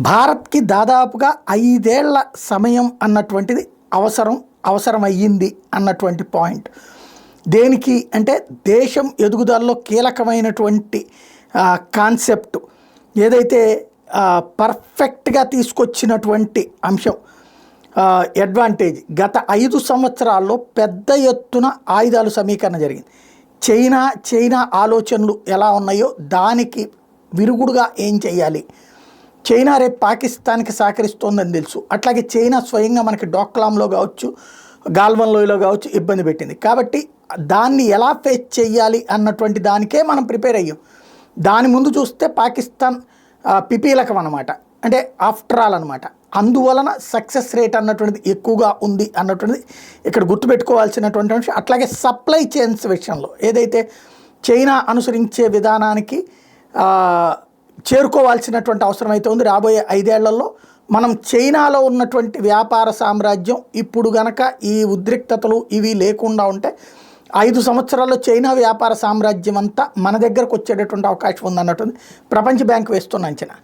భారత్‌కి దాదాపుగా 5 ఏళ్ల సమయం అన్నటువంటిది అవసరమయ్యింది అన్నటువంటి పాయింట్. దేనికి అంటే దేశం ఎదుగుదలలో కీలకమైనటువంటి కాన్సెప్ట్ ఏదైతే పర్ఫెక్ట్‌గా తీసుకొచ్చినటువంటి అంశం అడ్వాంటేజ్ గత 5 సంవత్సరాల్లో పెద్ద ఎత్తున ఆయుధాలు సమీకరణ జరిగింది. చైనా ఆలోచనలు ఎలా ఉన్నాయో దానికి విరుగుడుగా ఏం చేయాలి, చైనా రేపు పాకిస్తాన్కి సహకరిస్తోందని తెలుసు. అట్లాగే చైనా స్వయంగా మనకి డోక్లాంలో కావచ్చు, గాల్వన్ లోయలో కావచ్చు ఇబ్బంది పెట్టింది. కాబట్టి దాన్ని ఎలా ఫేస్ చేయాలి అన్నటువంటి దానికే మనం ప్రిపేర్ అయ్యాం. దాని ముందు చూస్తే పాకిస్తాన్ పిపీలకం అనమాట, అంటే ఆఫ్టర్ ఆల్ అనమాట. అందువలన సక్సెస్ రేట్ అన్నటువంటిది ఎక్కువగా ఉంది అన్నటువంటిది ఇక్కడ గుర్తుపెట్టుకోవాల్సినటువంటి అంశం. అట్లాగే సప్లై చైన్స్ విషయంలో ఏదైతే చైనా అనుసరించే విధానానికి చేరుకోవాల్సినటువంటి అవసరం అయితే ఉంది. రాబోయే 5 ఏళ్లలో మనం చైనాలో ఉన్నటువంటి వ్యాపార సామ్రాజ్యం ఇప్పుడు గనక ఈ ఉద్రిక్తతలు ఇవి లేకుండా ఉంటే 5 సంవత్సరాల్లో చైనా వ్యాపార సామ్రాజ్యం అంతా మన దగ్గరకు వచ్చేటటువంటి అవకాశం ఉందన్నట్టుంది ప్రపంచ బ్యాంక్ వేస్తున్న అంచనా.